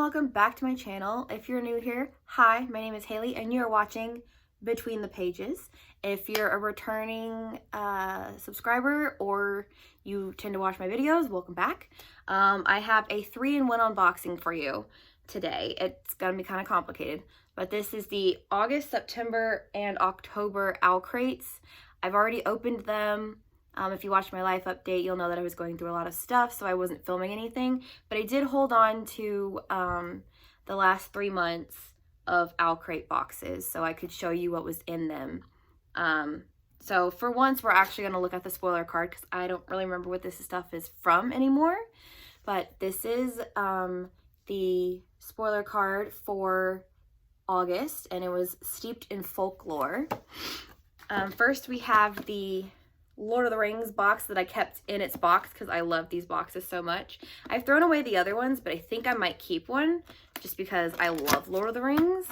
welcome back to my channel. If you're new here, hi, my name is Haley and you're watching Between the Pages. If you're a returning subscriber or you tend to watch my videos, welcome back. I have a 3-in-1 unboxing for you today. It's gonna be kind of complicated, but this is the August, September, and October Owlcrates. I've already opened them. If you watched my life update, you'll know that I was going through a lot of stuff, so I wasn't filming anything. But I did hold on to the last 3 months of Owlcrate boxes, so I could show you what was in them. So for once, we're actually going to look at the spoiler card, because I don't really remember what this stuff is from anymore. But this is the spoiler card for August, and it was steeped in folklore. First, we have the Lord of the Rings box that I kept in its box because I love these boxes so much. I've thrown away the other ones, but I think I might keep one just because I love Lord of the Rings.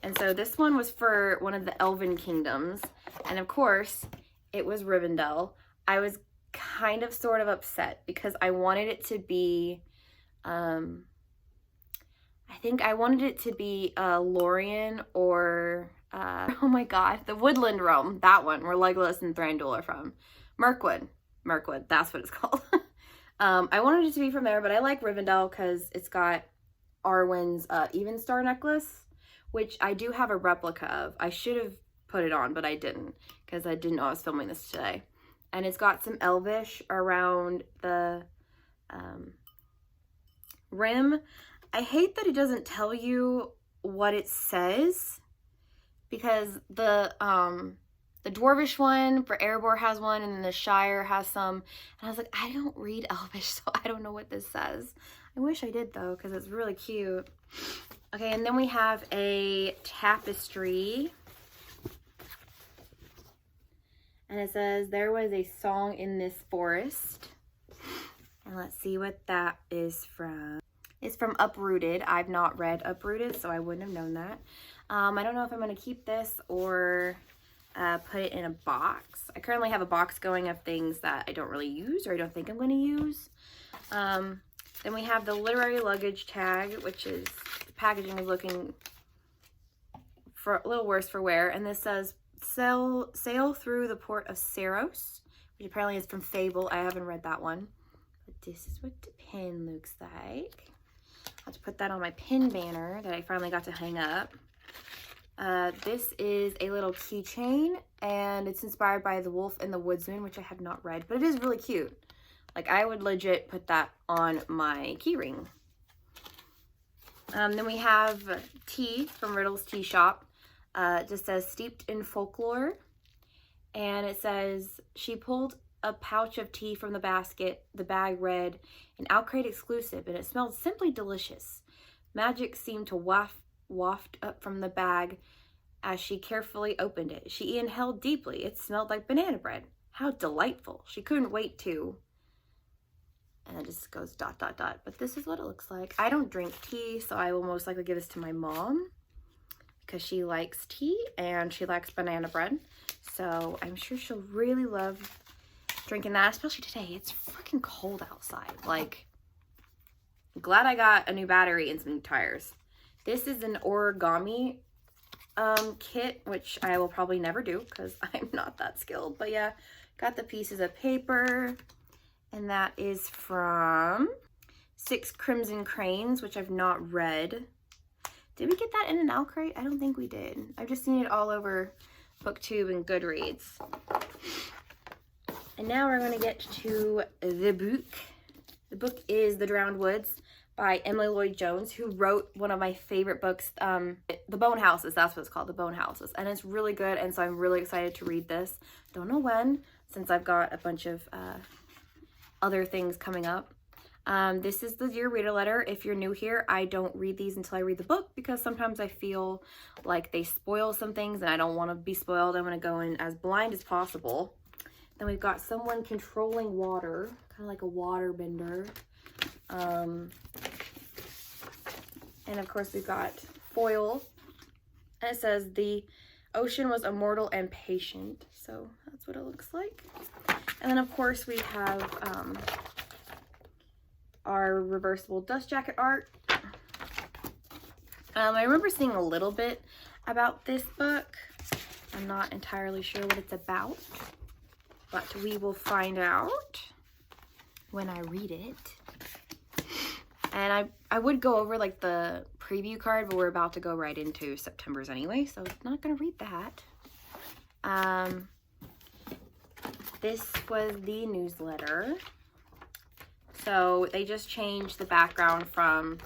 And so this one was for one of the Elven kingdoms. And of course, it was Rivendell. I was kind of sort of upset because I wanted it to be, I think I wanted it to be Lorien or oh my god, the Woodland Realm, that one where Legolas and Thranduil are from. Mirkwood, that's what it's called. I wanted it to be from there, but I like Rivendell because it's got Arwen's Evenstar necklace, which I do have a replica of. I should have put it on, but I didn't because I didn't know I was filming this today. And it's got some Elvish around the rim. I hate that it doesn't tell you what it says, because the Dwarvish one for Erebor has one, and then the Shire has some. And I was like, I don't read Elvish, so I don't know what this says. I wish I did, though, because it's really cute. Okay, and then we have a tapestry. And it says, there was a song in this forest. And let's see what that is from. It's from Uprooted. I've not read Uprooted, so I wouldn't have known that. I don't know if I'm going to keep this or put it in a box. I currently have a box going of things that I don't really use or I don't think I'm going to use. Then we have the literary luggage tag, which is, the packaging is looking for a little worse for wear. And this says, sail through the port of Saros, which apparently is from Fable. I haven't read that one. But this is what the pin looks like. I'll have to put that on my pin banner that I finally got to hang up. This is a little keychain, and it's inspired by The Wolf and the Woodsman, which I have not read, but it is really cute. Like, I would legit put that on my keyring. Then we have tea from Riddle's Tea Shop. It just says, steeped in folklore. And it says, she pulled a pouch of tea from the basket. The bag read, an Owlcrate exclusive, and it smelled simply delicious. Magic seemed to waft up from the bag as she carefully opened it. She inhaled deeply. It smelled like banana bread. How delightful. She couldn't wait to. And it just goes ... But this is what it looks like. I don't drink tea, so I will most likely give this to my mom because she likes tea and she likes banana bread. So I'm sure she'll really love drinking that, especially today. It's freaking cold outside. Like, I'm glad I got a new battery and some new tires. This is an origami kit, which I will probably never do because I'm not that skilled. But yeah, got the pieces of paper, and that is from 6 Crimson Cranes, which I've not read. Did we get that in an Owlcrate? I don't think we did. I've just seen it all over BookTube and Goodreads. And now we're going to get to the book. The book is The Drowned Woods by Emily Lloyd Jones, who wrote one of my favorite books, The Bone Houses. That's what it's called, The Bone Houses. And it's really good, and so I'm really excited to read this. Don't know when, since I've got a bunch of other things coming up. This is the Dear Reader letter. If you're new here, I don't read these until I read the book because sometimes I feel like they spoil some things and I don't want to be spoiled. I want to go in as blind as possible. Then we've got someone controlling water, kind of like a water bender. And of course we've got foil. And it says, the ocean was immortal and patient. So that's what it looks like. And then of course we have our reversible dust jacket art. I remember seeing a little bit about this book. I'm not entirely sure what it's about, but we will find out when I read it. And I would go over like the preview card, but we're about to go right into September's anyway, so I'm not gonna read that. This was the newsletter. So they just changed the background from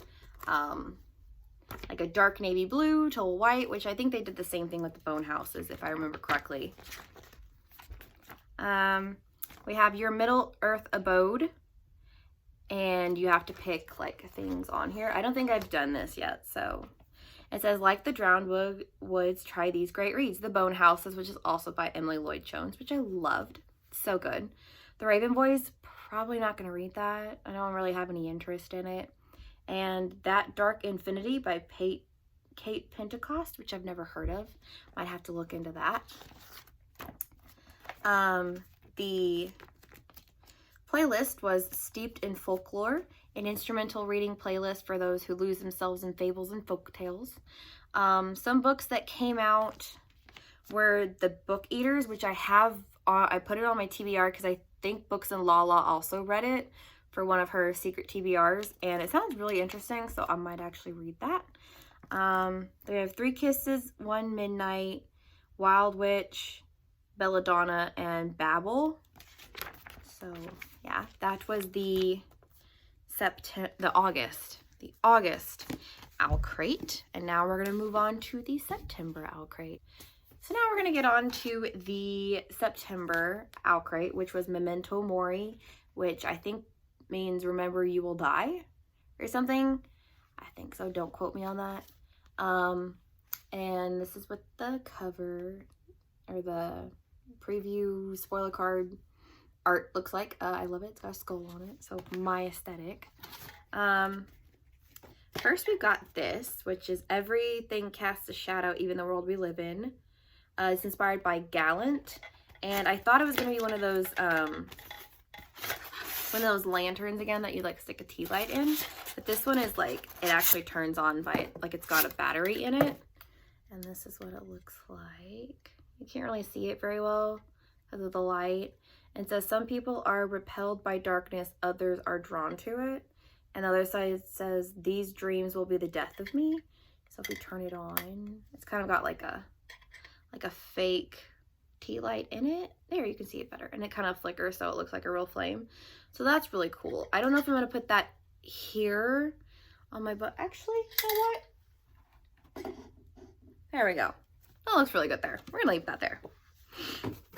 like a dark navy blue to white, which I think they did the same thing with the bone houses, if I remember correctly. We have your Middle Earth abode, and you have to pick like things on here. I don't think I've done this yet, so it says, like the drowned woods, try these great reads. The Bone Houses, which is also by Emily Lloyd Jones, which I loved. So good. The Raven Boys, probably not going to read that. I don't really have any interest in it. And That Dark Infinity by Kate Pentecost, which I've never heard of. Might have to look into that. The playlist was Steeped in Folklore, an instrumental reading playlist for those who lose themselves in fables and folktales. Some books that came out were The Book Eaters, which I put it on my TBR because I think Books and Lala also read it for one of her secret TBRs, and it sounds really interesting, so I might actually read that. They have Three Kisses, One Midnight, Wild Witch, Belladonna, and Babel. So yeah, that was the August Owlcrate, and now we're gonna move on to the September Owlcrate. So now we're gonna get on to the September Owlcrate, which was Memento Mori, which I think means remember you will die or something. I think so, don't quote me on that. And this is what the cover or the preview spoiler card art looks like. I love it. It's got a skull on it, so my aesthetic. First we've got this, which is Everything Casts a Shadow, Even the World We Live In. It's inspired by Gallant, and I thought it was gonna be one of those lanterns again that you like stick a tea light in, but this one is like, it actually turns on by, like, it's got a battery in it, and this is what it looks like. You can't really see it very well because of the light. It says, some people are repelled by darkness, others are drawn to it. And the other side says, these dreams will be the death of me. So if we turn it on, it's kind of got like a fake tea light in it. There, you can see it better. And it kind of flickers, so it looks like a real flame. So that's really cool. I don't know if I'm going to put that here on my book. Actually, you know what? There we go. That looks really good there. We're going to leave that there.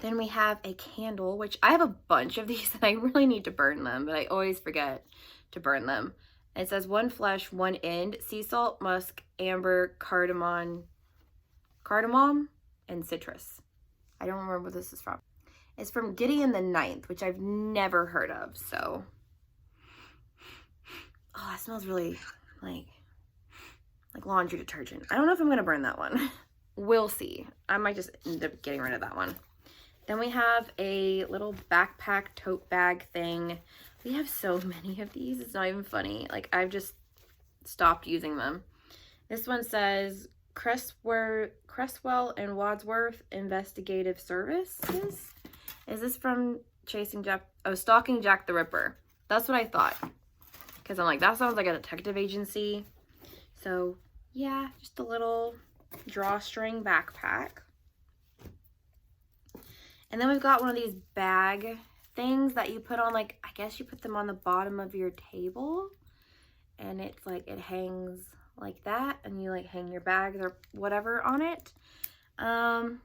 Then we have a candle, which I have a bunch of these and I really need to burn them, but I always forget to burn them. It says one flesh, one end, sea salt, musk, amber, cardamom, and citrus. I don't remember what this is from. It's from Gideon the Ninth, which I've never heard of, so. Oh, it smells really like laundry detergent. I don't know if I'm gonna burn that one. We'll see. I might just end up getting rid of that one. Then we have a little backpack tote bag thing. We have so many of these, it's not even funny. Like, I've just stopped using them. This one says Cresswell and Wadsworth Investigative Services. Is this from Stalking Jack the Ripper? That's what I thought. Because I'm like, that sounds like a detective agency. So yeah, just a little drawstring backpack. And then we've got one of these bag things that you put on, like, I guess you put them on the bottom of your table. And it's like, it hangs like that. And you like hang your bags or whatever on it. It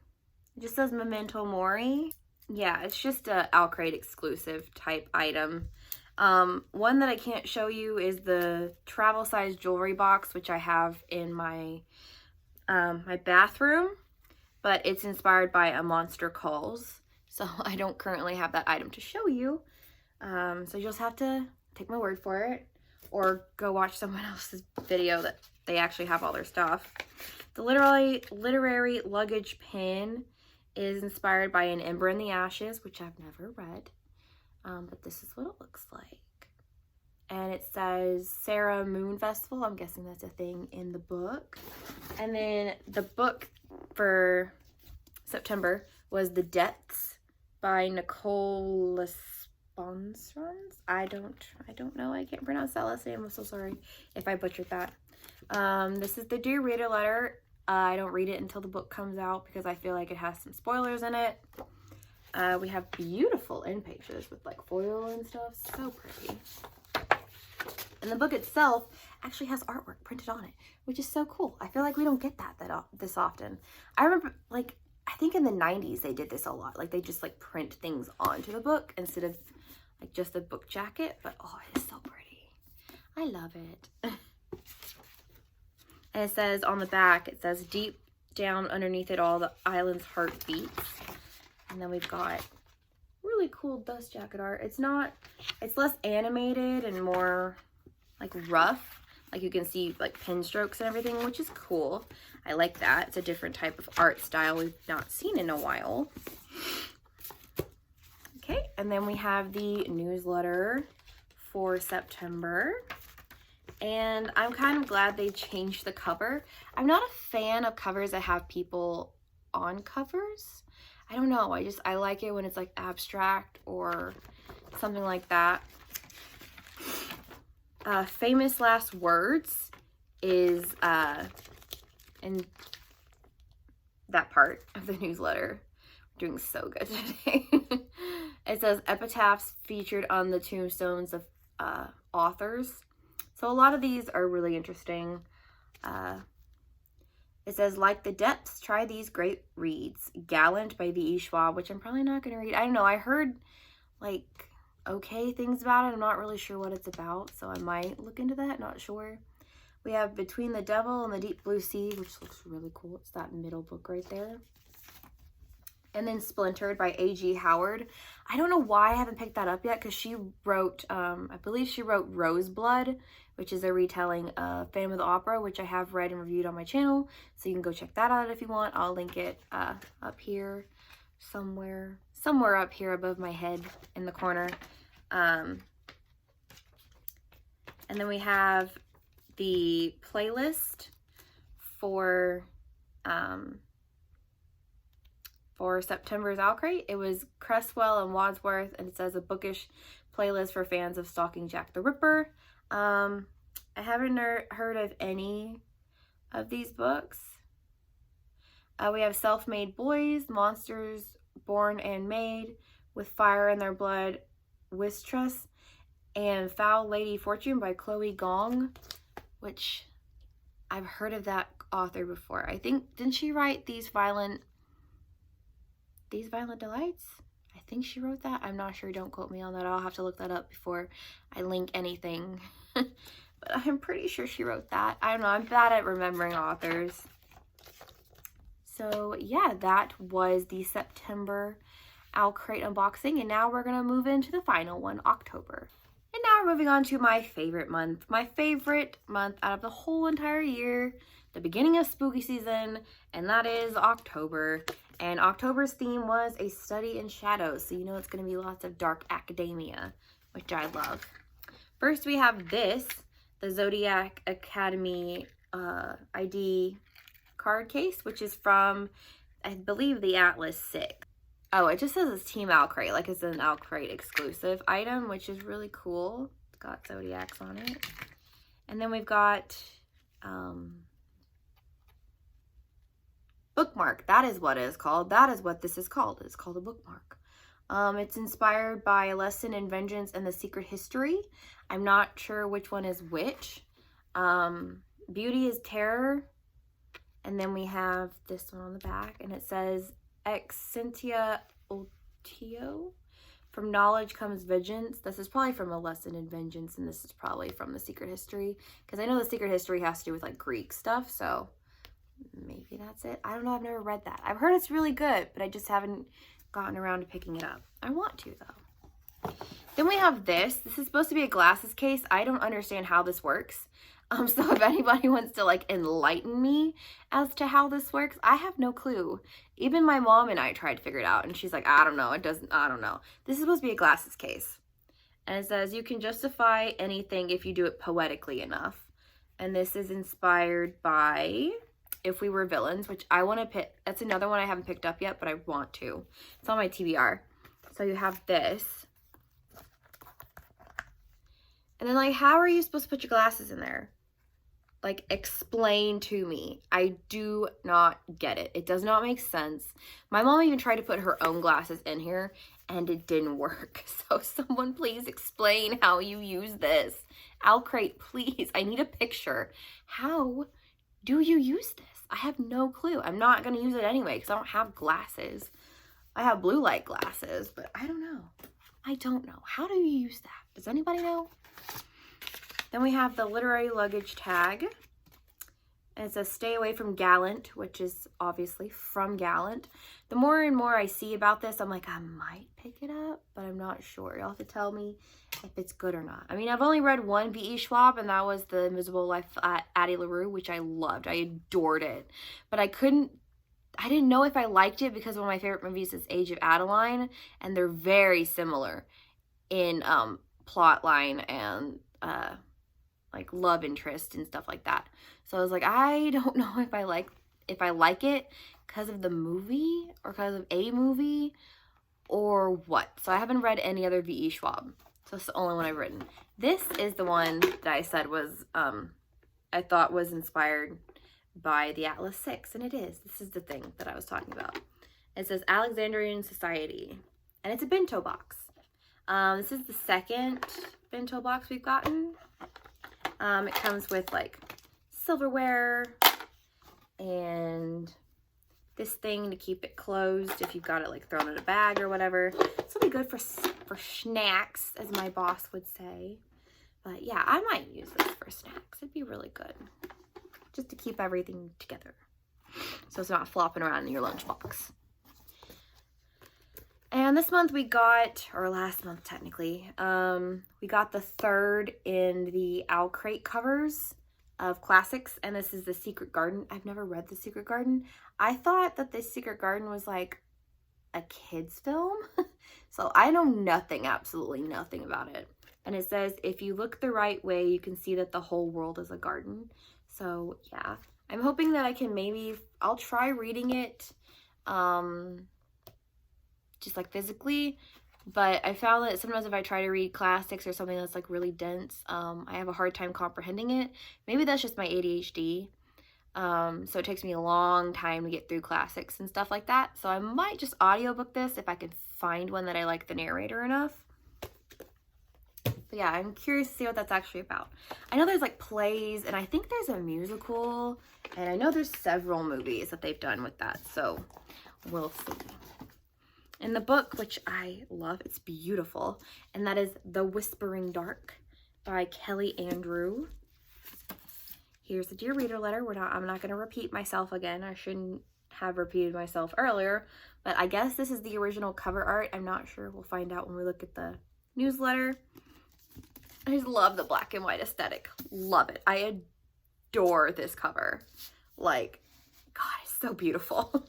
just says Memento Mori. Yeah, it's just a Owlcrate exclusive type item. One that I can't show you is the travel size jewelry box, which I have in my my bathroom, but it's inspired by A Monster Calls, so I don't currently have that item to show you. So you just have to take my word for it, or go watch someone else's video that they actually have all their stuff. The literary luggage pin is inspired by An Ember in the Ashes, which I've never read, but this is what it looks like. and it says Sarah Moon Festival. I'm guessing that's a thing in the book. And then the book for September was The Depths by Nicole Sponsrons. I don't know. I can't pronounce that last name. I'm so sorry if I butchered that. This is the Dear Reader letter. I don't read it until the book comes out because I feel like it has some spoilers in it. We have beautiful end pages with like foil and stuff. So pretty. And the book itself actually has artwork printed on it, which is so cool. I feel like we don't get this often. I remember, like, I think in the 90s they did this a lot. Like, they just, like, print things onto the book instead of, like, just a book jacket. But, oh, it is so pretty. I love it. And it says on the back, it says, deep down underneath it all, the island's heart beats. And then we've got really cool dust jacket art. It's less animated and more like rough. Like you can see like pen strokes and everything, which is cool. I like that. It's a different type of art style we've not seen in a while. Okay, and then we have the newsletter for September. And I'm kind of glad they changed the cover. I'm not a fan of covers that have people on covers. I don't know. I like it when it's like abstract or something like that. Famous last words is in that part of the newsletter. We're doing so good today. It says epitaphs featured on the tombstones of authors. So a lot of these are really interesting. It says, like the depths, try these great reads. Gallant by V.E. Schwab, which I'm probably not going to read. I don't know. I heard like okay things about it. I'm not really sure what it's about, so I might look into that. Not sure. We have Between the Devil and the Deep Blue Sea, which looks really cool. It's that middle book right there. And then Splintered by A.G. Howard. I don't know why I haven't picked that up yet, because she wrote, I believe she wrote Roseblood, which is a retelling of Phantom of the Opera, which I have read and reviewed on my channel. So you can go check that out if you want. I'll link it up here somewhere up here above my head in the corner. And then we have the playlist for September's Owlcrate. It was Cresswell and Wadsworth, and it says a bookish playlist for fans of Stalking Jack the Ripper. I haven't heard of any of these books. We have Self-Made Boys, Monsters Born and Made, With Fire in Their Blood, Wistress, and Foul Lady Fortune by Chloe Gong, which I've heard of that author before. I think, didn't she write These Violent Delights? I think she wrote that. I'm not sure. Don't quote me on that. I'll have to look that up before I link anything. But I'm pretty sure she wrote that. I don't know. I'm bad at remembering authors. So yeah, that was the September Owlcrate unboxing. And now we're going to move into the final one, October. And now we're moving on to my favorite month. My favorite month out of the whole entire year. The beginning of spooky season. And that is October. And October's theme was a study in shadows. So you know it's going to be lots of dark academia, which I love. First we have this, the Zodiac Academy ID card case, which is from, I believe, the Atlas 6. Oh, it just says it's Team Owlcrate, like it's an Owlcrate exclusive item, which is really cool. It's got Zodiacs on it. And then we've got bookmark. That is what it is called. That is what this is called. It's called a bookmark. It's inspired by A Lesson in Vengeance and the Secret History. I'm not sure which one is which. Beauty is Terror. And then we have this one on the back, and it says Excentia Ultio. From Knowledge Comes Vengeance. This is probably from A Lesson in Vengeance, and this is probably from the Secret History, because I know the Secret History has to do with like Greek stuff, so maybe that's it. I don't know. I've never read that. I've heard it's really good, but I just haven't gotten around to picking it up. I want to, though. Then we have this. This is supposed to be a glasses case. I don't understand how this works. So if anybody wants to like enlighten me as to how this works, I have no clue. Even my mom and I tried to figure it out, and she's like, I don't know. I don't know. This is supposed to be a glasses case. And it says, you can justify anything if you do it poetically enough. And this is inspired by If We Were Villains, which I want to pick. That's another one I haven't picked up yet, but I want to. It's on my TBR. So you have this. And then, like, how are you supposed to put your glasses in there? Like, explain to me. I do not get it. It does not make sense. My mom even tried to put her own glasses in here, and it didn't work. So someone please explain how you use this. Owlcrate, please. I need a picture. How do you use this? I have no clue. I'm not going to use it anyway because I don't have glasses. I have blue light glasses, but I don't know. I don't know. How do you use that? Does anybody know? Then we have the literary luggage tag. And it says, stay away from Gallant, which is obviously from Gallant. The more and more I see about this, I'm like, I might pick it up, but I'm not sure. You'll have to tell me if it's good or not. I mean, I've only read one V.E. Schwab, and that was The Invisible Life at Addie LaRue, which I loved. I adored it. But I didn't know if I liked it because one of my favorite movies is Age of Adeline, and they're very similar in plot line and like love interest and stuff like that. So I was like, I don't know if I like it because of the movie or because of a movie or what. So I haven't read any other V.E. Schwab. So it's the only one I've written. This is the one that I said was, I thought was inspired by the Atlas 6, and it is. This is the thing that I was talking about. It says Alexandrian Society, and it's a bento box. This is the second bento box we've gotten. It comes with like silverware and this thing to keep it closed if you've got it like thrown in a bag or whatever. This will be good for snacks, as my boss would say. But yeah, I might use this for snacks. It'd be really good just to keep everything together so it's not flopping around in your lunchbox. And this month we got, or last month technically, we got the third in the Owlcrate covers of classics, and this is The Secret Garden. I've never read The Secret Garden. I thought that The Secret Garden was like a kid's film, so I know nothing, absolutely nothing about it. And it says, if you look the right way, you can see that the whole world is a garden. So yeah, I'm hoping that I can I'll try reading it, just like physically, but I found that sometimes if I try to read classics or something that's like really dense, I have a hard time comprehending it. Maybe that's just my ADHD. So it takes me a long time to get through classics and stuff like that. So I might just audiobook this if I can find one that I like the narrator enough. But yeah, I'm curious to see what that's actually about. I know there's like plays, and I think there's a musical, and I know there's several movies that they've done with that. So we'll see. In the book, which I love, it's beautiful, and that is The Whispering Dark by Kelly Andrew. Here's the Dear Reader letter. I'm not going to repeat myself again. I shouldn't have repeated myself earlier, but I guess this is the original cover art. I'm not sure. We'll find out when we look at the newsletter. I just love the black and white aesthetic. Love it. I adore this cover. Like, God, it's so beautiful.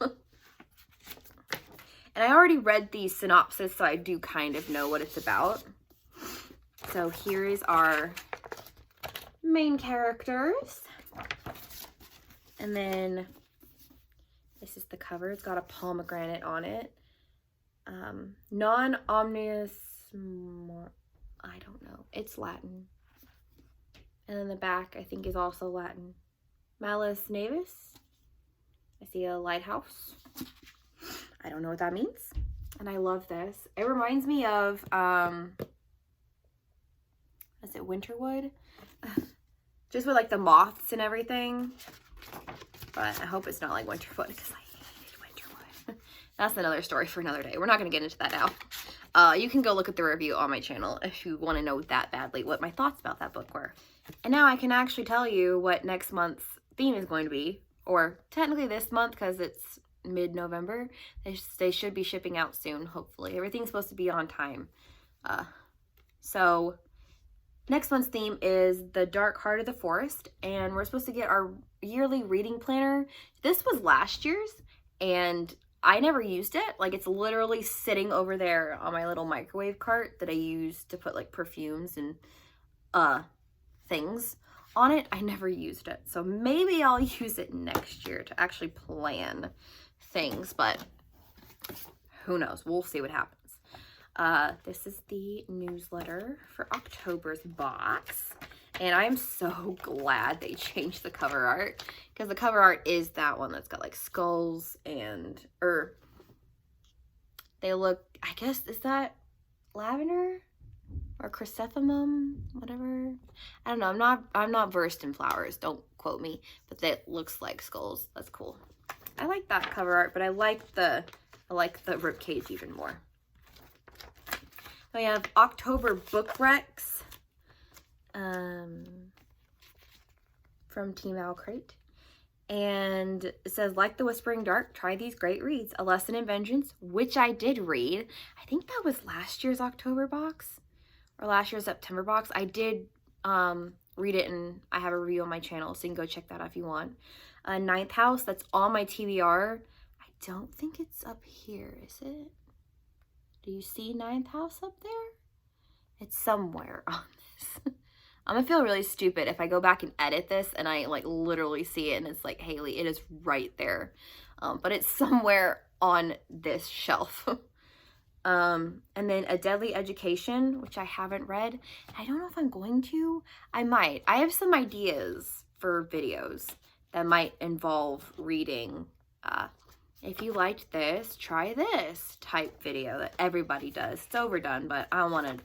And I already read the synopsis, so I do kind of know what it's about. So here is our main characters. And then this is the cover. It's got a pomegranate on it. Non-omnius, I don't know. It's Latin. And then the back, I think, is also Latin. Malus Navis. I see a lighthouse. I don't know what that means. And I love this. It reminds me of, is it Winterwood? Just with like the moths and everything. But I hope it's not like Winterwood because I hate Winterwood. That's another story for another day. We're not going to get into that now. You can go look at the review on my channel if you want to know that badly what my thoughts about that book were. And now I can actually tell you what next month's theme is going to be. Or technically this month because it's mid-November. They should be shipping out soon, hopefully. Everything's supposed to be on time. So next month's theme is The Dark Heart of the Forest, and we're supposed to get our yearly reading planner. This was last year's, and I never used it. Like, it's literally sitting over there on my little microwave cart that I use to put like perfumes and things on it. I never used it. So maybe I'll use it next year to actually plan things, but who knows? We'll see what happens. This is the newsletter for October's box. And I'm so glad they changed the cover art, because the cover art is that one that's got like skulls and, they look, I guess, is that lavender or chrysanthemum, whatever? I don't know. I'm not versed in flowers. Don't quote me, but that looks like skulls. That's cool. I like that cover art, but I like the ribcage even more. We have October book recs from Team Owlcrate. And it says, like the Whispering Dark, try these great reads. A Lesson in Vengeance, which I did read. I think that was last year's October box or last year's September box. I did read it, and I have a review on my channel, so you can go check that out if you want. Ninth House, that's on my TBR. I don't think it's up here, is it? Do you see Ninth House up there? It's somewhere on this. I'm gonna feel really stupid if I go back and edit this and I like literally see it and it's like, Haley, it is right there. But it's somewhere on this shelf. And then A Deadly Education, which I haven't read. I don't know if I'm going to. I might. I have some ideas for videos that might involve reading. If you liked this, try this type video that everybody does. It's overdone, but I want to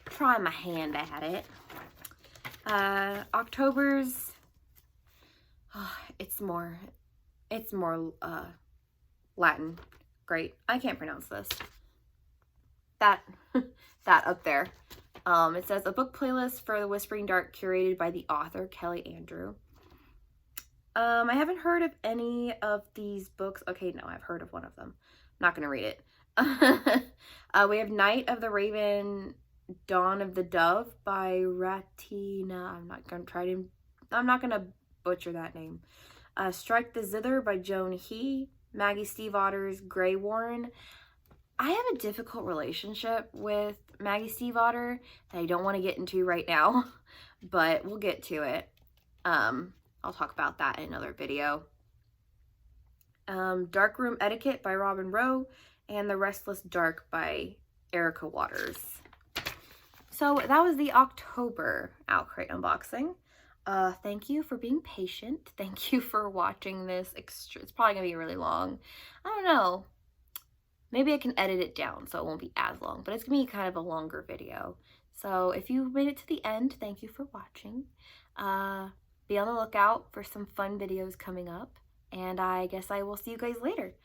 try my hand at it. October's, it's more Latin. Great. I can't pronounce this. That up there. It says a book playlist for the Whispering Dark curated by the author Kelly Andrew. I haven't heard of any of these books. Okay, no, I've heard of one of them. I'm not gonna read it. We have Night of the Raven, Dawn of the Dove by Ratina. I'm not gonna butcher that name. Strike the Zither by Joan He. Maggie Stiefvater's Grey Warren. I have a difficult relationship with Maggie Stiefvater that I don't want to get into right now, but we'll get to it. I'll talk about that in another video. Darkroom Etiquette by Robin Rowe, and The Restless Dark by Erica Waters. So that was the October Owlcrate unboxing. Thank you for being patient. Thank you for watching this. It's probably gonna be really long. I don't know. Maybe I can edit it down so it won't be as long, but it's gonna be kind of a longer video. So if you made it to the end, thank you for watching. Be on the lookout for some fun videos coming up, and I guess I will see you guys later.